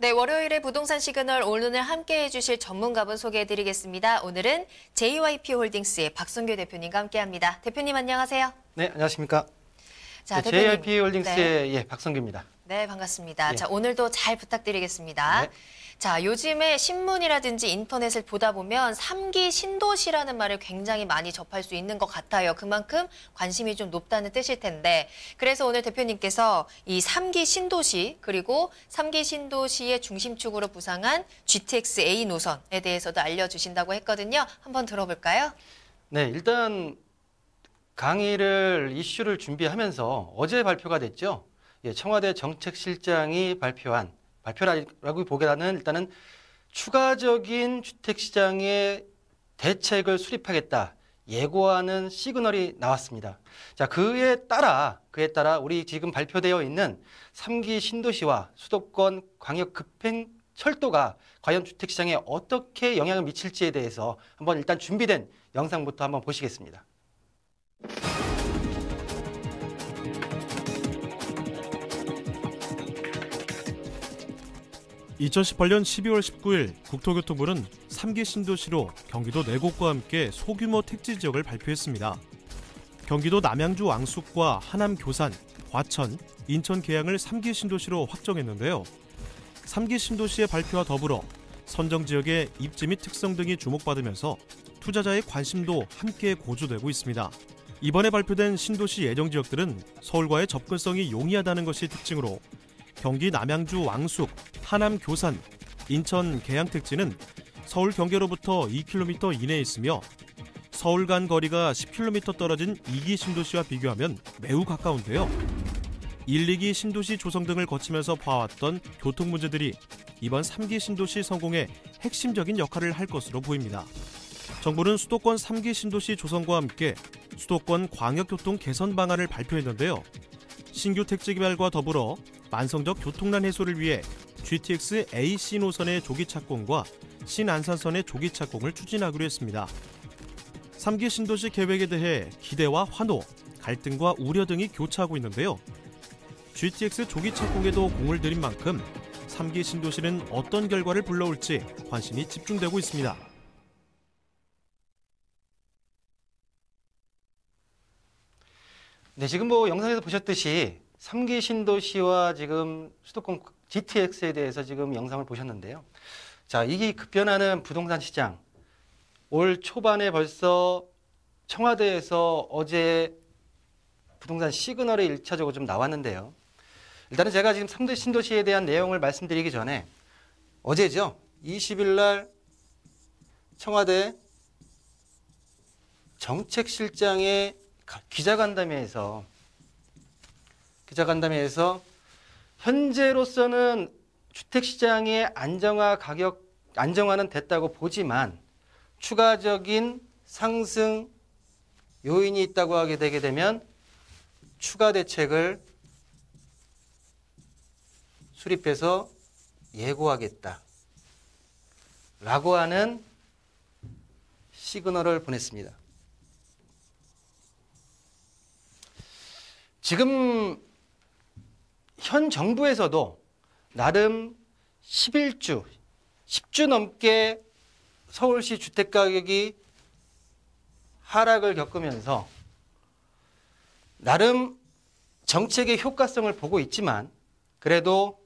네, 월요일에 부동산 시그널 오늘 함께해 주실 전문가분 소개해드리겠습니다. 오늘은 JYP홀딩스의 박성규 대표님과 함께합니다. 대표님 안녕하세요. 네, 안녕하십니까. 자, 네, 대표님. JYP홀딩스의 박성규입니다. 네, 반갑습니다. 예. 자, 오늘도 잘 부탁드리겠습니다. 네. 자, 요즘에 신문이라든지 인터넷을 보다 보면 3기 신도시라는 말을 굉장히 많이 접할 수 있는 것 같아요. 그만큼 관심이 좀 높다는 뜻일 텐데, 그래서 오늘 대표님께서 이 3기 신도시 그리고 3기 신도시의 중심축으로 부상한 GTX A 노선에 대해서도 알려주신다고 했거든요. 한번 들어볼까요? 네, 일단 강의를 이슈를 준비하면서 어제 발표가 됐죠. 예, 청와대 정책실장이 발표라고 보기에는 일단은 추가적인 주택시장의 대책을 수립하겠다 예고하는 시그널이 나왔습니다. 자, 그에 따라 우리 지금 발표되어 있는 3기 신도시와 수도권 광역 급행 철도가 과연 주택시장에 어떻게 영향을 미칠지에 대해서 한번 일단 준비된 영상부터 한번 보시겠습니다. 2018년 12월 19일 국토교통부는 3기 신도시로 경기도 4곳과 함께 소규모 택지 지역을 발표했습니다. 경기도 남양주 왕숙과 하남 교산, 과천, 인천 계양을 3기 신도시로 확정했는데요. 3기 신도시의 발표와 더불어 선정 지역의 입지 및 특성 등이 주목받으면서 투자자의 관심도 함께 고조되고 있습니다. 이번에 발표된 신도시 예정 지역들은 서울과의 접근성이 용이하다는 것이 특징으로 경기 남양주 왕숙, 하남 교산, 인천 계양 택지는 서울 경계로부터 2km 이내에 있으며 서울 간 거리가 10km 떨어진 2기 신도시와 비교하면 매우 가까운데요. 1, 2기 신도시 조성 등을 거치면서 봐왔던 교통 문제들이 이번 3기 신도시 성공에 핵심적인 역할을 할 것으로 보입니다. 정부는 수도권 3기 신도시 조성과 함께 수도권 광역교통 개선 방안을 발표했는데요. 신규 택지 개발과 더불어 만성적 교통난 해소를 위해 GTX AC 노선의 조기 착공과 신안산선의 조기 착공을 추진하기로 했습니다. 3기 신도시 계획에 대해 기대와 환호, 갈등과 우려 등이 교차하고 있는데요. GTX 조기 착공에도 공을 들인 만큼 3기 신도시는 어떤 결과를 불러올지 관심이 집중되고 있습니다. 네, 지금 영상에서 보셨듯이 3기 신도시와 지금 수도권 GTX에 대해서 지금 영상을 보셨는데요. 자, 이게 급변하는 부동산 시장. 올 초반에 벌써 청와대에서 어제 부동산 시그널이 1차적으로 좀 나왔는데요. 일단은 제가 지금 3기 신도시에 대한 내용을 말씀드리기 전에 어제죠. 20일 날 청와대 정책실장의 기자간담회에서 현재로서는 주택시장의 안정화는 됐다고 보지만 추가적인 상승 요인이 있다고 하게 되게 되면 추가 대책을 수립해서 예고하겠다 라고 하는 시그널을 보냈습니다. 지금 현 정부에서도 나름 10주 넘게 서울시 주택가격이 하락을 겪으면서 나름 정책의 효과성을 보고 있지만 그래도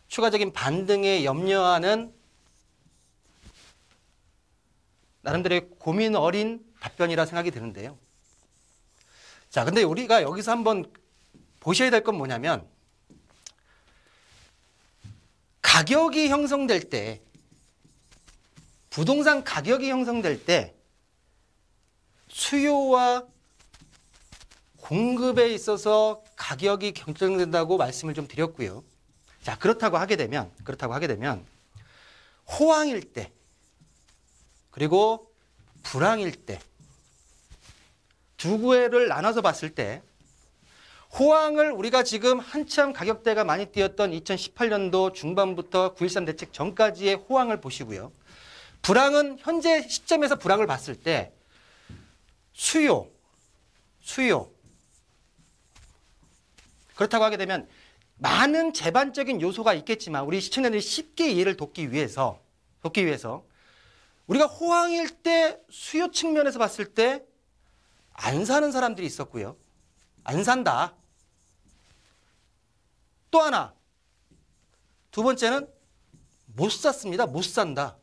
추가적인 반등에 염려하는 나름대로의 고민 어린 답변이라 생각이 드는데요. 자, 근데 우리가 여기서 한번 보셔야 될 건 뭐냐면 가격이 형성될 때, 부동산 가격이 형성될 때 수요와 공급에 있어서 가격이 결정된다고 말씀을 좀 드렸고요. 자, 그렇다고 하게 되면 호황일 때 그리고 불황일 때 두 구애를 나눠서 봤을 때 호황을 우리가 지금 한참 가격대가 많이 뛰었던 2018년도 중반부터 9.13 대책 전까지의 호황을 보시고요. 불황은 현재 시점에서 불황을 봤을 때 수요 그렇다고 하게 되면 많은 제반적인 요소가 있겠지만 우리 시청자들이 쉽게 이해를 돕기 위해서 우리가 호황일 때 수요 측면에서 봤을 때 안 사는 사람들이 있었고요. 안 산다. 또 하나, 두 번째는 못 샀습니다. 못 산다.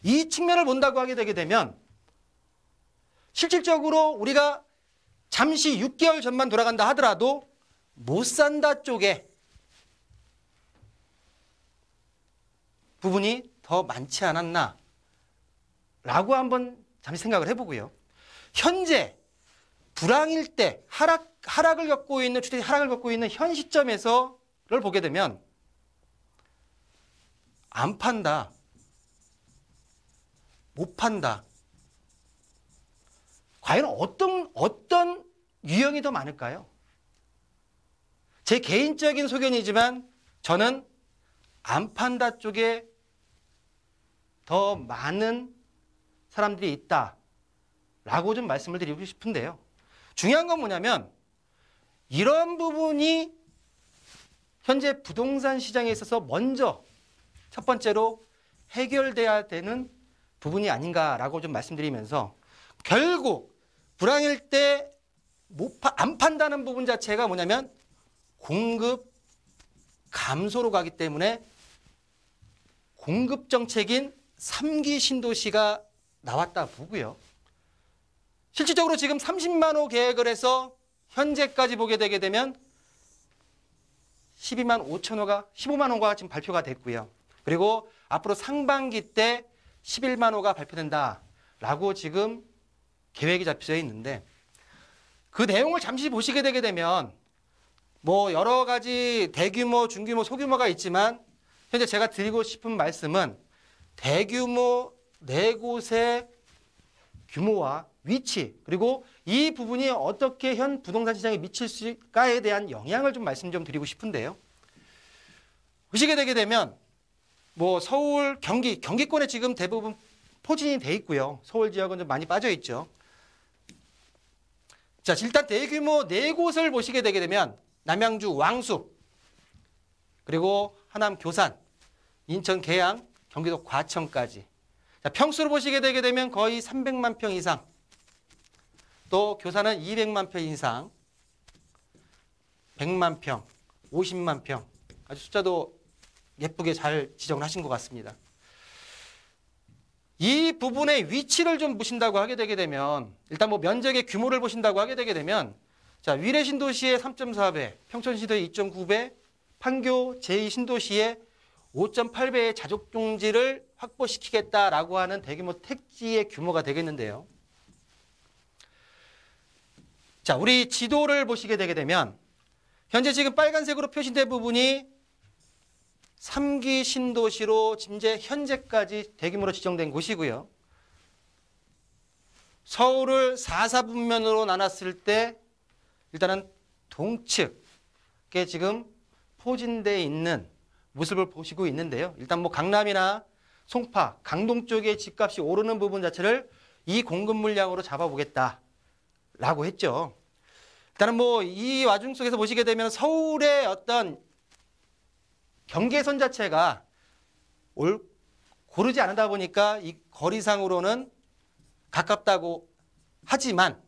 이 측면을 본다고 하게 되게 되면 실질적으로 우리가 잠시 6개월 전만 돌아간다 하더라도 못 산다 쪽에 부분이 더 많지 않았나 라고 한번 잠시 생각을 해보고요. 현재 불황일 때 하락을 겪고 있는 주택이 하락을 겪고 있는 현 시점에서를 보게 되면 안 판다, 못 판다. 과연 어떤 유형이 더 많을까요? 제 개인적인 소견이지만 저는 안 판다 쪽에 더 많은 사람들이 있다라고 좀 말씀을 드리고 싶은데요. 중요한 건 뭐냐면 이런 부분이 현재 부동산 시장에 있어서 먼저 첫 번째로 해결돼야 되는 부분이 아닌가라고 좀 말씀드리면서 결국 불황일 때 안 판다는 부분 자체가 뭐냐면 공급 감소로 가기 때문에 공급 정책인 3기 신도시가 나왔다 보고요. 실질적으로 지금 30만 호 계획을 해서 현재까지 보게 되게 되면 12만 5천 호가 15만 호가 지금 발표가 됐고요. 그리고 앞으로 상반기 때 11만 호가 발표된다라고 지금 계획이 잡혀져 있는데 그 내용을 잠시 보시게 되게 되면 뭐 여러 가지 대규모, 중규모, 소규모가 있지만 현재 제가 드리고 싶은 말씀은 대규모 4곳의 규모와 위치 그리고 이 부분이 어떻게 현 부동산 시장에 미칠까에 대한 영향을 좀 말씀 좀 드리고 싶은데요. 보시게 되게 되면 뭐 서울, 경기권에 지금 대부분 포진이 돼 있고요. 서울 지역은 좀 많이 빠져 있죠. 자, 일단 대규모 4곳을 보시게 되게 되면 남양주 왕숙, 그리고 하남 교산, 인천 계양, 경기도 과천까지. 자, 평수로 보시게 되게 되면 거의 300만 평 이상, 또 교산은 200만 평 이상, 100만 평, 50만 평, 아주 숫자도 예쁘게 잘 지정을 하신 것 같습니다. 이 부분의 위치를 좀 보신다고 하게 되게 되면 일단 뭐 면적의 규모를 보신다고 하게 되게 되면 자, 위례 신도시의 3.4배, 평촌시도의 2.9배, 판교 제2신도시의 5.8배의 자족용지를 확보시키겠다라고 하는 대규모 택지의 규모가 되겠는데요. 자, 우리 지도를 보시게 되게 되면 현재 지금 빨간색으로 표시된 부분이 3기 신도시로 현재까지 대규모로 지정된 곳이고요. 서울을 4사분면으로 나눴을 때 일단은 동측에 지금 포진되어 있는 모습을 보시고 있는데요. 일단 뭐 강남이나 송파, 강동 쪽의 집값이 오르는 부분 자체를 이 공급 물량으로 잡아보겠다라고 했죠. 일단은 뭐 이 와중 속에서 보시게 되면 서울의 어떤 경계선 자체가 고르지 않다 보니까 이 거리상으로는 가깝다고 하지만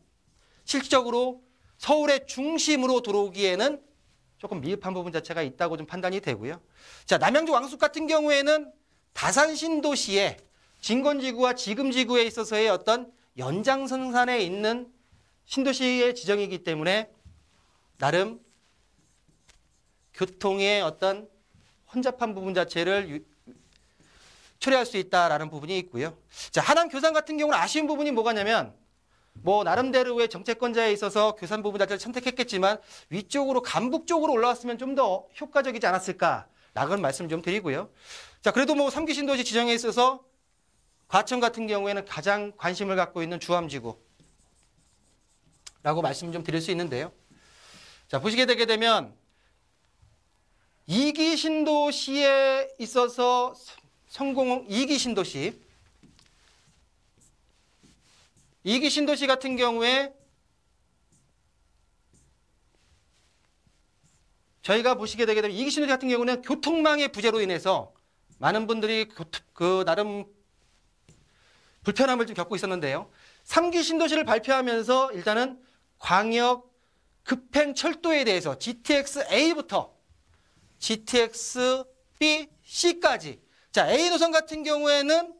실질적으로 서울의 중심으로 들어오기에는 조금 미흡한 부분 자체가 있다고 좀 판단이 되고요. 자, 남양주 왕숙 같은 경우에는 다산 신도시의 진건지구와 지금지구에 있어서의 어떤 연장선상에 있는 신도시의 지정이기 때문에 나름 교통의 어떤 혼잡한 부분 자체를 초래할 수 있다라는 부분이 있고요. 자, 하남 교산 같은 경우는 아쉬운 부분이 뭐가냐면 뭐 나름대로의 정책권자에 있어서 교산 부분 자체를 선택했겠지만 위쪽으로 간북 쪽으로 올라왔으면 좀 더 효과적이지 않았을까라는 말씀을 좀 드리고요. 자, 그래도 뭐 3기 신도시 지정에 있어서 과천 같은 경우에는 가장 관심을 갖고 있는 주암지구라고 말씀 좀 드릴 수 있는데요. 자, 보시게 되게 되면 2기 신도시에 있어서 2기 신도시 같은 경우에 저희가 보시게 되게 되면 이기 신도시 같은 경우는 교통망의 부재로 인해서 많은 분들이 나름 불편함을 좀 겪고 있었는데요. 3기 신도시를 발표하면서 일단은 광역 급행 철도에 대해서 GTX-A부터 GTX-B, C까지. 자, A 노선 같은 경우에는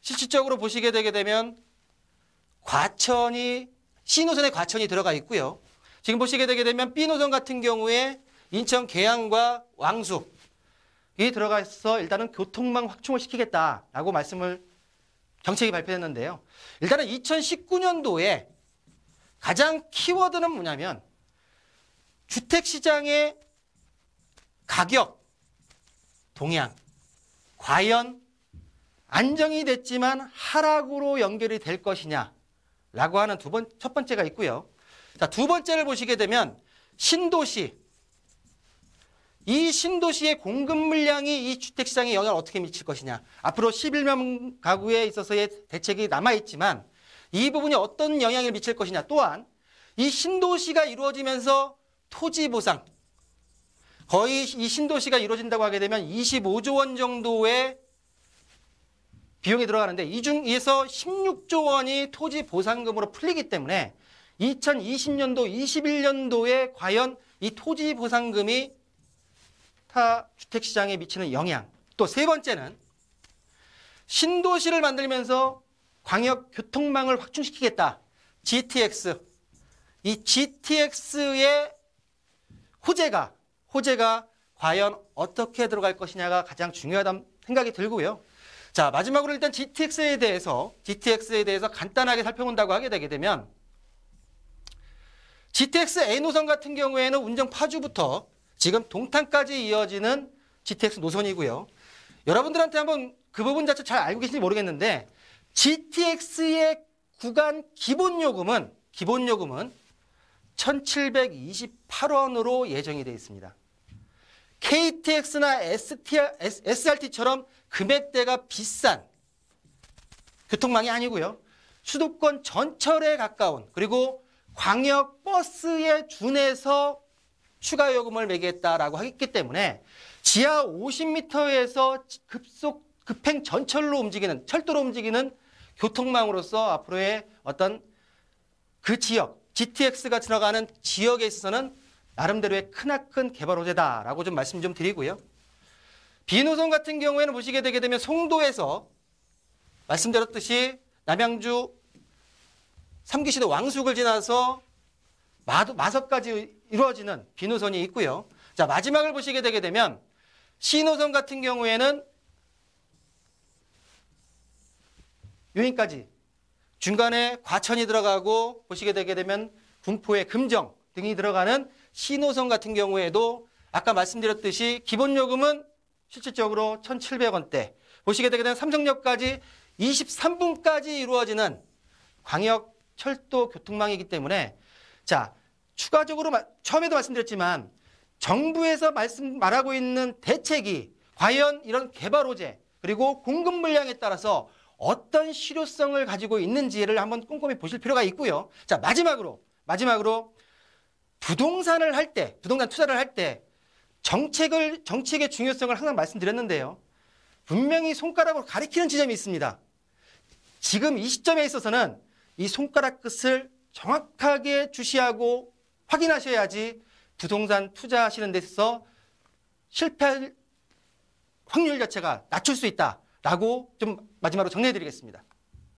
실질적으로 보시게 되게 되면 C 노선에 과천이 들어가 있고요. 지금 보시게 되게 되면 B 노선 같은 경우에 인천 계양과 왕숙이 들어가 있어서 일단은 교통망 확충을 시키겠다라고 정책이 발표됐는데요. 일단은 2019년도에 가장 키워드는 뭐냐면 주택시장의 가격, 동향, 과연 안정이 됐지만 하락으로 연결이 될 것이냐라고 하는 첫 번째가 있고요. 자, 두 번째를 보시게 되면 신도시. 이 신도시의 공급 물량이 이 주택시장에 영향을 어떻게 미칠 것이냐. 앞으로 11만 가구에 있어서의 대책이 남아있지만 이 부분이 어떤 영향을 미칠 것이냐. 또한 이 신도시가 이루어지면서 토지 보상. 거의 이 신도시가 이루어진다고 하게 되면 25조 원 정도의 비용이 들어가는데 이 중에서 16조 원이 토지 보상금으로 풀리기 때문에 2020년도, 21년도에 과연 이 토지 보상금이 타 주택시장에 미치는 영향. 또 세 번째는 신도시를 만들면서 광역 교통망을 확충시키겠다. GTX. 이 GTX의 호재가 과연 어떻게 들어갈 것이냐가 가장 중요하다는 생각이 들고요. 자, 마지막으로 일단 GTX에 대해서 간단하게 살펴본다고 하게 되게 되면 GTX A 노선 같은 경우에는 운정 파주부터 지금 동탄까지 이어지는 GTX 노선이고요. 여러분들한테 한번 그 부분 자체 잘 알고 계신지 모르겠는데 GTX의 구간 기본 요금은 1,728원으로 예정이 되어 있습니다. KTX나 SRT처럼 금액대가 비싼 교통망이 아니고요. 수도권 전철에 가까운 그리고 광역 버스에 준해서 추가 요금을 매기겠다라고 했기 때문에 지하 50m에서 급행 철도로 움직이는 교통망으로서 앞으로의 어떤 그 지역, GTX가 들어가는 지역에 있어서는 나름대로의 크나큰 개발 호재다라고 좀 말씀 좀 드리고요. B노선 같은 경우에는 보시게 되게 되면 송도에서 말씀드렸듯이 남양주 3기 시도 왕숙을 지나서 마석까지 이루어지는 B노선이 있고요. 자, 마지막을 보시게 되게 되면 C노선 같은 경우에는 유인까지 중간에 과천이 들어가고 보시게 되게 되면 군포의 금정 등이 들어가는 C노선 같은 경우에도 아까 말씀드렸듯이 기본 요금은 실질적으로 1,700원대 보시게 되게 되면 삼성역까지 23분까지 이루어지는 광역 철도 교통망이기 때문에 자, 추가적으로 처음에도 말씀드렸지만 정부에서 말하고 있는 대책이 과연 이런 개발 호재 그리고 공급 물량에 따라서 어떤 실효성을 가지고 있는지를 한번 꼼꼼히 보실 필요가 있고요. 자, 마지막으로 부동산 투자를 할 때 정책의 중요성을 항상 말씀드렸는데요. 분명히 손가락으로 가리키는 지점이 있습니다. 지금 이 시점에 있어서는 이 손가락 끝을 정확하게 주시하고 확인하셔야지 부동산 투자하시는 데 있어서 실패할 확률 자체가 낮출 수 있다라고 좀 마지막으로 정리해 드리겠습니다.